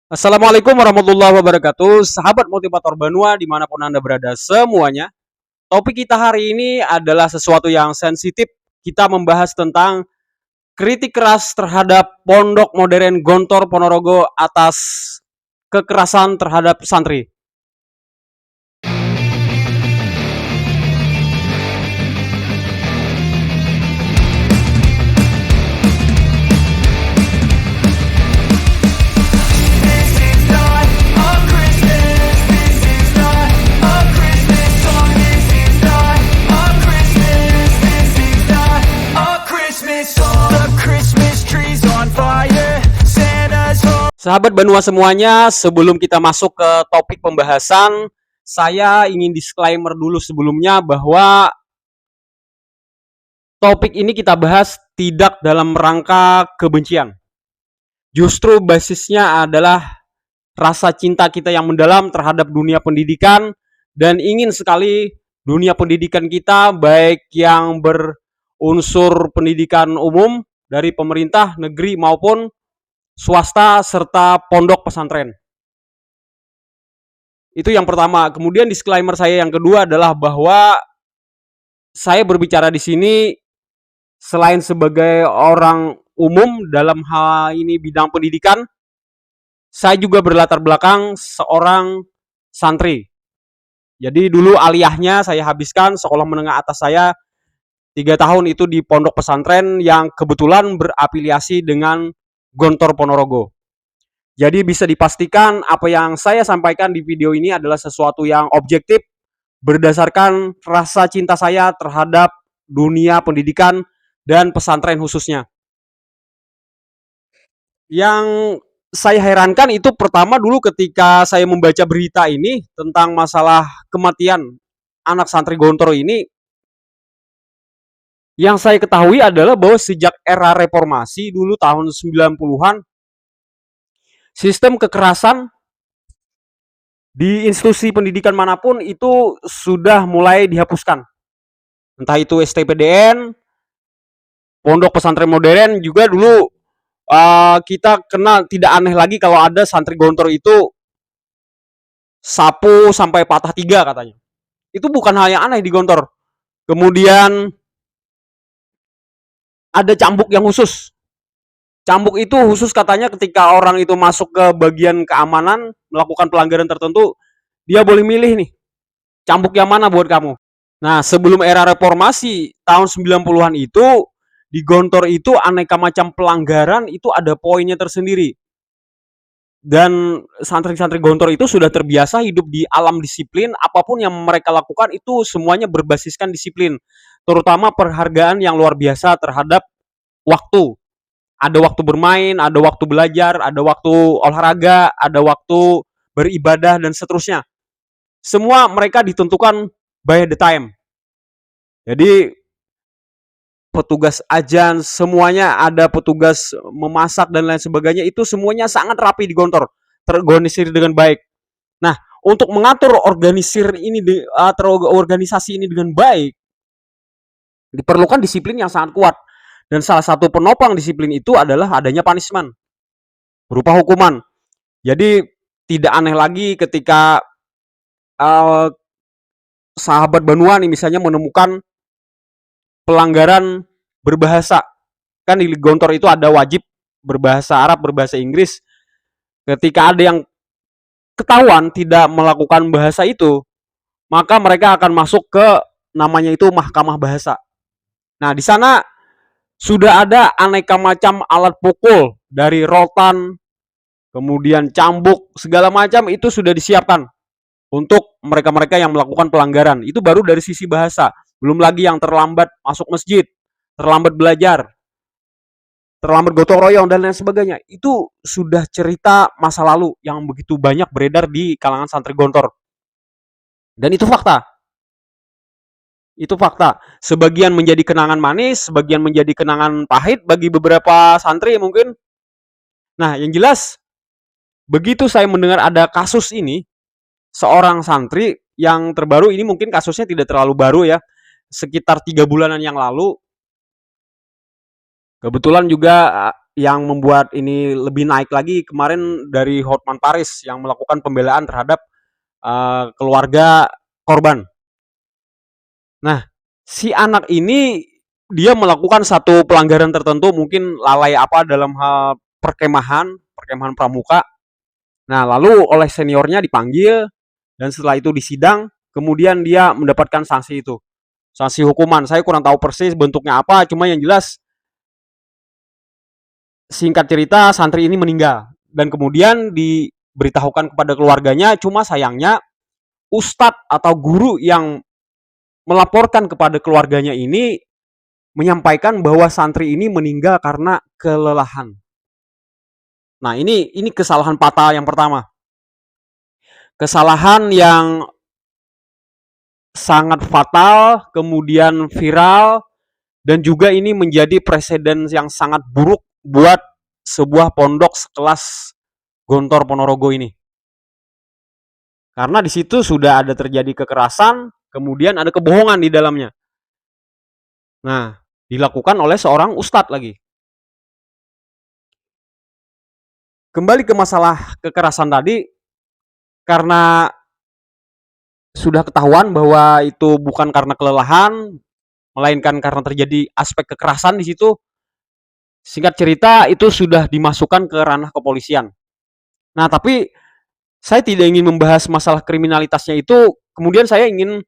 Assalamualaikum warahmatullahi wabarakatuh, sahabat motivator Banua dimanapun Anda berada semuanya. Topik kita hari ini adalah sesuatu yang sensitif. Kita membahas tentang kritik keras terhadap Pondok Modern Gontor Ponorogo atas kekerasan terhadap santri. Sahabat Banua semuanya, sebelum kita masuk ke topik pembahasan, saya ingin disclaimer dulu sebelumnya bahwa topik ini kita bahas tidak dalam rangka kebencian. Justru basisnya adalah rasa cinta kita yang mendalam terhadap dunia pendidikan dan ingin sekali dunia pendidikan kita baik yang berunsur pendidikan umum dari pemerintah, negeri maupun swasta serta pondok pesantren. Itu yang pertama. Kemudian disclaimer saya yang kedua adalah bahwa saya berbicara di sini selain sebagai orang umum dalam hal ini bidang pendidikan, saya juga berlatar belakang seorang santri. Jadi dulu aliyahnya saya habiskan sekolah menengah atas saya 3 tahun itu di pondok pesantren yang kebetulan berafiliasi dengan Gontor Ponorogo. Jadi bisa dipastikan apa yang saya sampaikan di video ini adalah sesuatu yang objektif berdasarkan rasa cinta saya terhadap dunia pendidikan dan pesantren khususnya. Yang saya herankan itu pertama dulu ketika saya membaca berita ini tentang masalah kematian anak santri Gontor ini, yang saya ketahui adalah bahwa sejak era reformasi dulu tahun 90-an, sistem kekerasan di institusi pendidikan manapun itu sudah mulai dihapuskan. Entah itu STPDN, pondok pesantren modern juga dulu kita kenal tidak aneh lagi kalau ada santri Gontor itu sapu sampai patah 3 katanya. Itu bukan hal yang aneh di Gontor. Kemudian ada cambuk yang khusus. Cambuk itu khusus katanya ketika orang itu masuk ke bagian keamanan melakukan pelanggaran tertentu, dia boleh milih nih, cambuk yang mana buat kamu. Nah, sebelum era reformasi tahun 90-an itu di Gontor itu aneka macam pelanggaran itu ada poinnya tersendiri. Dan santri-santri Gontor itu sudah terbiasa hidup di alam disiplin, apapun yang mereka lakukan itu semuanya berbasiskan disiplin, terutama perhargaan yang luar biasa terhadap waktu. Ada waktu bermain, ada waktu belajar, ada waktu olahraga, ada waktu beribadah dan seterusnya. Semua mereka ditentukan by the time. Jadi petugas ajan, semuanya ada petugas memasak dan lain sebagainya, itu semuanya sangat rapi di Gontor, terorganisir dengan baik. Nah, untuk mengatur organisasi ini dengan baik, diperlukan disiplin yang sangat kuat. Dan salah satu penopang disiplin itu adalah adanya punishment berupa hukuman. Jadi tidak aneh lagi ketika sahabat Banua nih misalnya menemukan pelanggaran berbahasa. Kan di Gontor itu ada wajib berbahasa Arab, berbahasa Inggris. Ketika ada yang ketahuan tidak melakukan bahasa itu, maka mereka akan masuk ke namanya itu mahkamah bahasa. Nah, di sana sudah ada aneka macam alat pukul dari rotan, kemudian cambuk, segala macam itu sudah disiapkan untuk mereka-mereka yang melakukan pelanggaran. Itu baru dari sisi bahasa. Belum lagi yang terlambat masuk masjid, terlambat belajar, terlambat gotong royong dan lain sebagainya. Itu sudah cerita masa lalu yang begitu banyak beredar di kalangan santri Gontor. Dan itu fakta. Itu fakta. Sebagian menjadi kenangan manis, sebagian menjadi kenangan pahit bagi beberapa santri mungkin. Nah, yang jelas begitu saya mendengar ada kasus ini, seorang santri yang terbaru ini mungkin kasusnya tidak terlalu baru ya, sekitar 3 bulanan yang lalu. Kebetulan juga yang membuat ini lebih naik lagi kemarin dari Hotman Paris yang melakukan pembelaan terhadap keluarga korban. Nah, si anak ini dia melakukan satu pelanggaran tertentu, mungkin lalai apa dalam hal perkemahan pramuka. Nah, lalu oleh seniornya dipanggil dan setelah itu disidang, kemudian dia mendapatkan sanksi itu. Sanksi hukuman. Saya kurang tahu persis bentuknya apa, cuma yang jelas singkat cerita santri ini meninggal dan kemudian diberitahukan kepada keluarganya, cuma sayangnya ustadz atau guru yang melaporkan kepada keluarganya ini menyampaikan bahwa santri ini meninggal karena kelelahan. Nah, ini kesalahan fatal yang pertama. Kesalahan yang sangat fatal, kemudian viral, dan juga ini menjadi presiden yang sangat buruk buat sebuah pondok sekelas Gontor Ponorogo ini. Karena di situ sudah ada terjadi kekerasan, kemudian ada kebohongan di dalamnya. Nah, dilakukan oleh seorang ustadz lagi. Kembali ke masalah kekerasan tadi, karena sudah ketahuan bahwa itu bukan karena kelelahan, melainkan karena terjadi aspek kekerasan di situ. Singkat cerita, itu sudah dimasukkan ke ranah kepolisian. Nah, tapi saya tidak ingin membahas masalah kriminalitasnya itu, kemudian saya ingin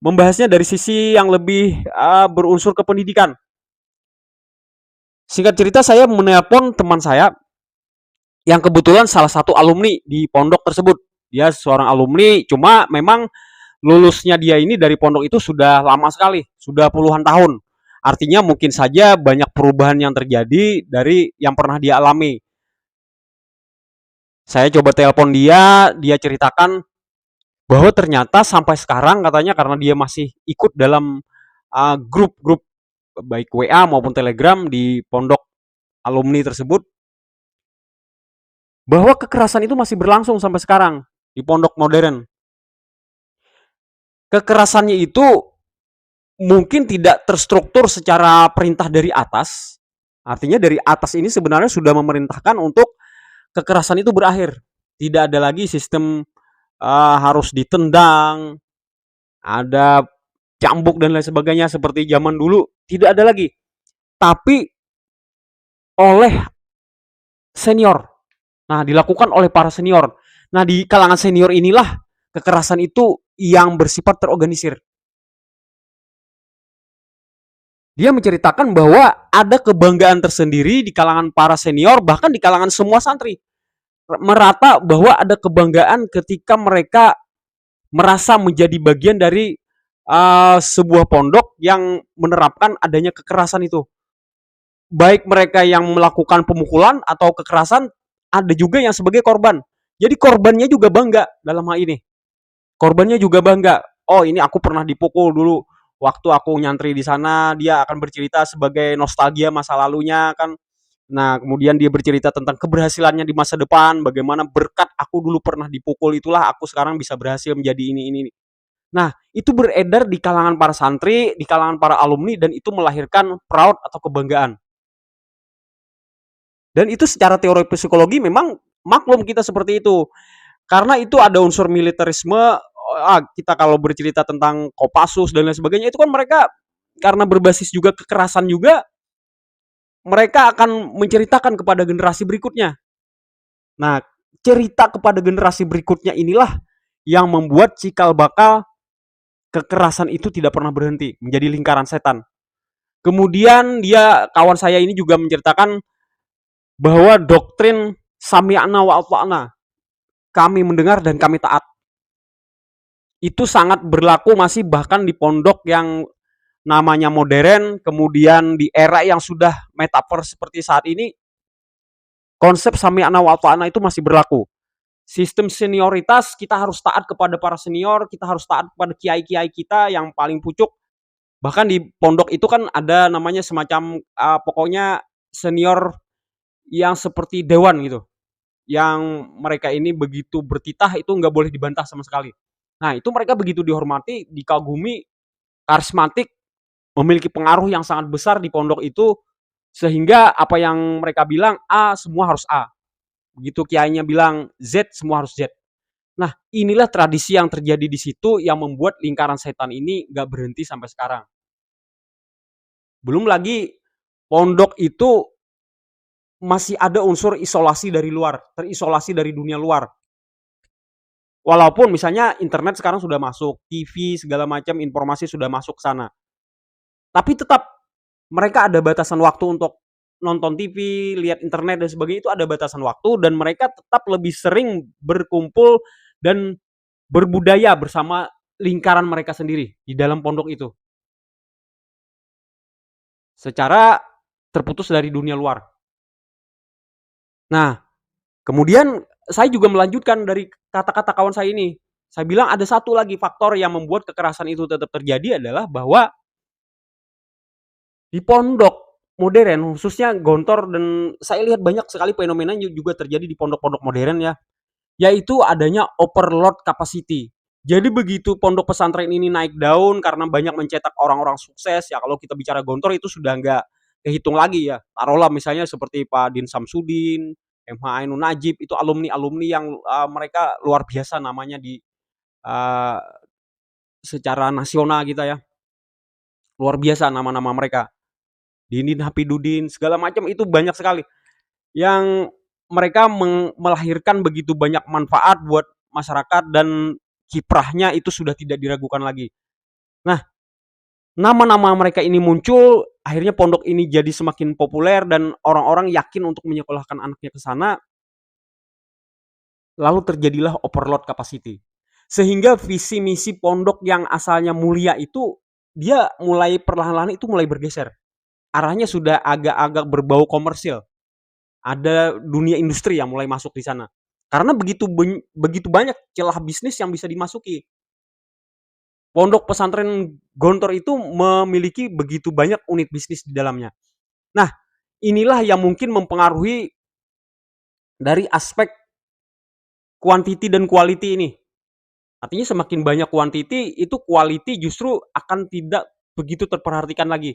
membahasnya dari sisi yang lebih berunsur ke pendidikan. Singkat cerita, saya menelpon teman saya yang kebetulan salah satu alumni di pondok tersebut. Dia seorang alumni, cuma memang lulusnya dia ini dari pondok itu sudah lama sekali, sudah puluhan tahun. Artinya mungkin saja banyak perubahan yang terjadi dari yang pernah dia alami. Saya coba telepon dia ceritakan bahwa ternyata sampai sekarang katanya karena dia masih ikut dalam grup-grup baik WA maupun Telegram di pondok alumni tersebut, bahwa kekerasan itu masih berlangsung sampai sekarang di pondok modern. Kekerasannya itu mungkin tidak terstruktur secara perintah dari atas. Artinya dari atas ini sebenarnya sudah memerintahkan untuk kekerasan itu berakhir. Tidak ada lagi sistem harus ditendang, ada cambuk dan lain sebagainya seperti zaman dulu. Tidak ada lagi. Tapi oleh senior. Nah, dilakukan oleh para senior. Nah, di kalangan senior inilah kekerasan itu yang bersifat terorganisir. Dia menceritakan bahwa ada kebanggaan tersendiri di kalangan para senior, bahkan di kalangan semua santri. Merata bahwa ada kebanggaan ketika mereka merasa menjadi bagian dari sebuah pondok yang menerapkan adanya kekerasan itu. Baik mereka yang melakukan pemukulan atau kekerasan, ada juga yang sebagai korban. Jadi korbannya juga bangga dalam hal ini. Korbannya juga bangga. Oh, ini aku pernah dipukul dulu waktu aku nyantri di sana. Dia akan bercerita sebagai nostalgia masa lalunya kan. Nah, kemudian dia bercerita tentang keberhasilannya di masa depan, bagaimana berkat aku dulu pernah dipukul itulah aku sekarang bisa berhasil menjadi ini. Nah, itu beredar di kalangan para santri, di kalangan para alumni, dan itu melahirkan proud atau kebanggaan. Dan itu secara teori psikologi memang maklum kita seperti itu. Karena itu ada unsur militerisme, kita kalau bercerita tentang Kopassus dan lain sebagainya, itu kan mereka karena berbasis juga kekerasan juga, mereka akan menceritakan kepada generasi berikutnya. Nah, cerita kepada generasi berikutnya inilah yang membuat cikal bakal kekerasan itu tidak pernah berhenti, menjadi lingkaran setan. Kemudian kawan saya ini juga menceritakan bahwa doktrin sami'na wa ata'na, kami mendengar dan kami taat, itu sangat berlaku masih bahkan di pondok yang namanya modern, kemudian di era yang sudah metaverse seperti saat ini, konsep sami'na wa ata'na itu masih berlaku. Sistem senioritas, kita harus taat kepada para senior, kita harus taat kepada kiai-kiai kita yang paling pucuk. Bahkan di pondok itu kan ada namanya semacam pokoknya senior yang seperti dewan gitu. Yang mereka ini begitu bertitah itu nggak boleh dibantah sama sekali. Nah, itu mereka begitu dihormati, dikagumi, karismatik, memiliki pengaruh yang sangat besar di pondok itu Sehingga apa yang mereka bilang A, semua harus A. Begitu kiainya bilang Z, semua harus Z. Nah, inilah tradisi yang terjadi di situ yang membuat lingkaran setan ini gak berhenti sampai sekarang. Belum lagi pondok itu masih ada unsur isolasi dari luar, terisolasi dari dunia luar. Walaupun misalnya internet sekarang sudah masuk, TV segala macam informasi sudah masuk ke sana. Tapi tetap mereka ada batasan waktu untuk nonton TV, lihat internet dan sebagainya, itu ada batasan waktu dan mereka tetap lebih sering berkumpul dan berbudaya bersama lingkaran mereka sendiri di dalam pondok itu. Secara terputus dari dunia luar. Nah, kemudian saya juga melanjutkan dari kata-kata kawan saya ini. Saya bilang ada satu lagi faktor yang membuat kekerasan itu tetap terjadi adalah bahwa di pondok modern, khususnya Gontor, dan saya lihat banyak sekali fenomena juga terjadi di pondok-pondok modern ya, yaitu adanya overload capacity. Jadi begitu pondok pesantren ini naik daun karena banyak mencetak orang-orang sukses, ya kalau kita bicara Gontor itu sudah nggak kehitung lagi ya. Taruhlah misalnya seperti Pak Din Samsudin, MH Ainun Najib, itu alumni-alumni yang mereka luar biasa namanya di uh, secara nasional kita ya. Luar biasa nama-nama mereka. Dinin Hapidudin, segala macam itu banyak sekali. Yang mereka melahirkan begitu banyak manfaat buat masyarakat dan kiprahnya itu sudah tidak diragukan lagi. Nah, nama-nama mereka ini muncul, akhirnya pondok ini jadi semakin populer dan orang-orang yakin untuk menyekolahkan anaknya ke sana. Lalu terjadilah overload capacity. Sehingga visi misi pondok yang asalnya mulia itu dia mulai perlahan-lahan itu mulai bergeser. Arahnya sudah agak-agak berbau komersil. Ada dunia industri yang mulai masuk di sana. Karena begitu banyak celah bisnis yang bisa dimasuki. Pondok pesantren Gontor itu memiliki begitu banyak unit bisnis di dalamnya. Nah, inilah yang mungkin mempengaruhi dari aspek quantity dan quality ini. Artinya semakin banyak quantity, itu quality justru akan tidak begitu terperhatikan lagi.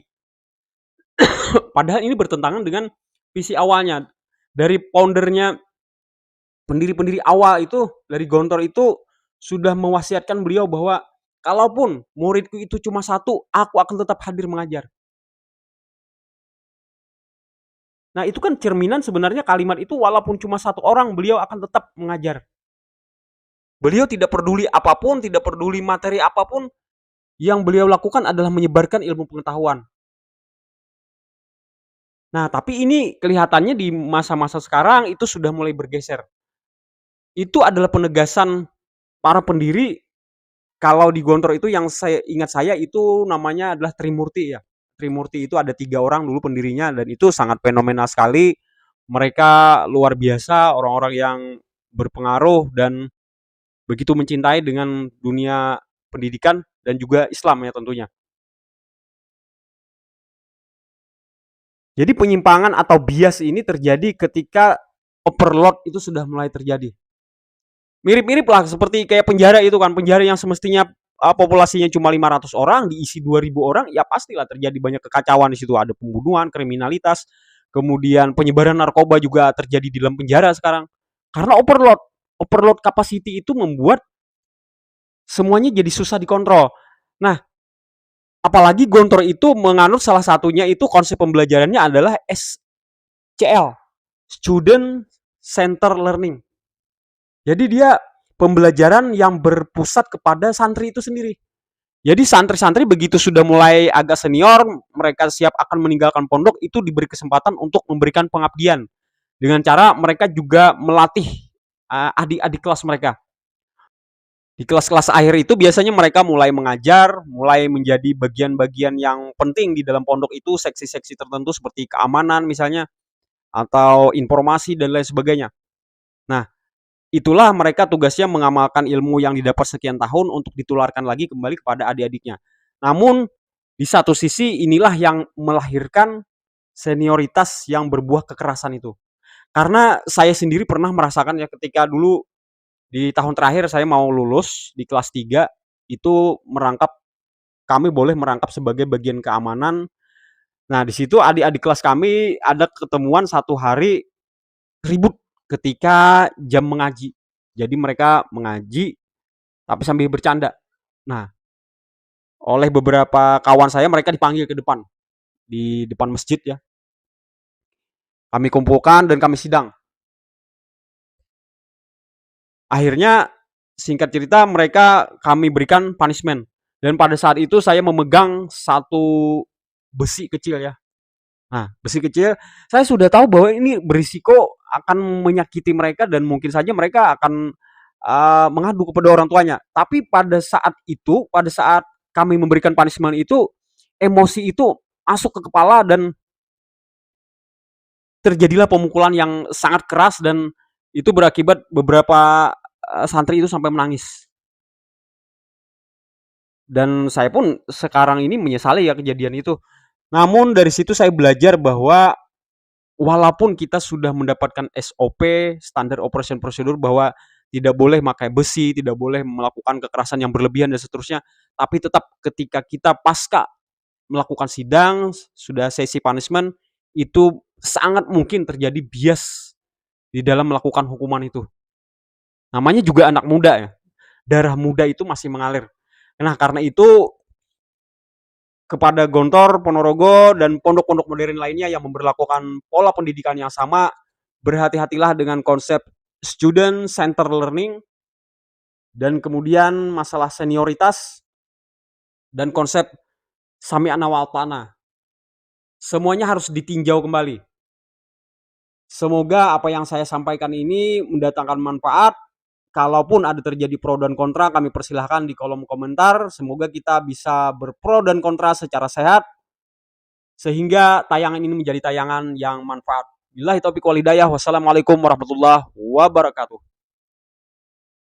Padahal ini bertentangan dengan visi awalnya. Dari foundernya, pendiri-pendiri awal itu, dari Gontor itu, sudah mewasiatkan beliau bahwa kalaupun muridku itu cuma satu, aku akan tetap hadir mengajar. Nah, itu kan cerminan sebenarnya kalimat itu walaupun cuma satu orang, beliau akan tetap mengajar. Beliau tidak peduli apapun, tidak peduli materi apapun, yang beliau lakukan adalah menyebarkan ilmu pengetahuan. Nah, tapi ini kelihatannya di masa-masa sekarang itu sudah mulai bergeser. Itu adalah penegasan para pendiri. Kalau di Gontor itu yang saya ingat saya itu namanya adalah Trimurti ya. Trimurti itu ada 3 orang dulu pendirinya dan itu sangat fenomenal sekali. Mereka luar biasa, orang-orang yang berpengaruh dan begitu mencintai dengan dunia pendidikan dan juga Islam ya tentunya. Jadi penyimpangan atau bias ini terjadi ketika overload itu sudah mulai terjadi. Mirip-mirip lah seperti kayak penjara itu kan, penjara yang semestinya populasinya cuma 500 orang diisi 2000 orang, ya pastilah terjadi banyak kekacauan di situ, ada pembunuhan, kriminalitas, kemudian penyebaran narkoba juga terjadi di dalam penjara sekarang. Karena overload, overload capacity itu membuat semuanya jadi susah dikontrol. Nah, apalagi Gontor itu menganut salah satunya itu konsep pembelajarannya adalah SCL, Student Center Learning. Jadi dia pembelajaran yang berpusat kepada santri itu sendiri. Jadi santri-santri begitu sudah mulai agak senior, mereka siap akan meninggalkan pondok, itu diberi kesempatan untuk memberikan pengabdian. Dengan cara mereka juga melatih adik-adik kelas mereka. Di kelas-kelas akhir itu biasanya mereka mulai mengajar, mulai menjadi bagian-bagian yang penting di dalam pondok itu, seksi-seksi tertentu seperti keamanan misalnya, atau informasi dan lain sebagainya. Nah, itulah mereka tugasnya mengamalkan ilmu yang didapat sekian tahun untuk ditularkan lagi kembali kepada adik-adiknya. Namun, di satu sisi inilah yang melahirkan senioritas yang berbuah kekerasan itu. Karena saya sendiri pernah merasakan ya ketika dulu di tahun terakhir saya mau lulus di kelas 3 itu merangkap, kami boleh merangkap sebagai bagian keamanan Nah, di situ adik-adik kelas kami ada ketemuan satu hari ribut ketika jam mengaji. Jadi mereka mengaji tapi sambil bercanda. Nah, oleh beberapa kawan saya mereka dipanggil ke depan, di depan masjid ya. Kami kumpulkan dan kami sidang. Akhirnya singkat cerita mereka kami berikan punishment. Dan pada saat itu saya memegang satu besi kecil ya. Nah, besi kecil, saya sudah tahu bahwa ini berisiko akan menyakiti mereka dan mungkin saja mereka akan mengadu kepada orang tuanya. Tapi pada saat itu, pada saat kami memberikan punishment itu, emosi itu masuk ke kepala dan terjadilah pemukulan yang sangat keras dan itu berakibat beberapa santri itu sampai menangis. Dan saya pun sekarang ini menyesali ya kejadian itu. Namun dari situ saya belajar bahwa walaupun kita sudah mendapatkan SOP, standar operation prosedur bahwa tidak boleh pakai besi, tidak boleh melakukan kekerasan yang berlebihan dan seterusnya, tapi tetap ketika kita pasca melakukan sidang, sudah sesi punishment, itu sangat mungkin terjadi bias di dalam melakukan hukuman itu. Namanya juga anak muda ya, darah muda itu masih mengalir. Nah, karena itu kepada Gontor, Ponorogo, dan pondok-pondok modern lainnya yang memperlakukan pola pendidikan yang sama, berhati-hatilah dengan konsep student center learning, dan kemudian masalah senioritas, dan konsep sami'na wa ata'na. Semuanya harus ditinjau kembali. Semoga apa yang saya sampaikan ini mendatangkan manfaat. Kalaupun ada terjadi pro dan kontra, kami persilahkan di kolom komentar. Semoga kita bisa berpro dan kontra secara sehat, sehingga tayangan ini menjadi tayangan yang manfaat. Billahi taufiq wal hidayah. Wassalamualaikum warahmatullahi wabarakatuh.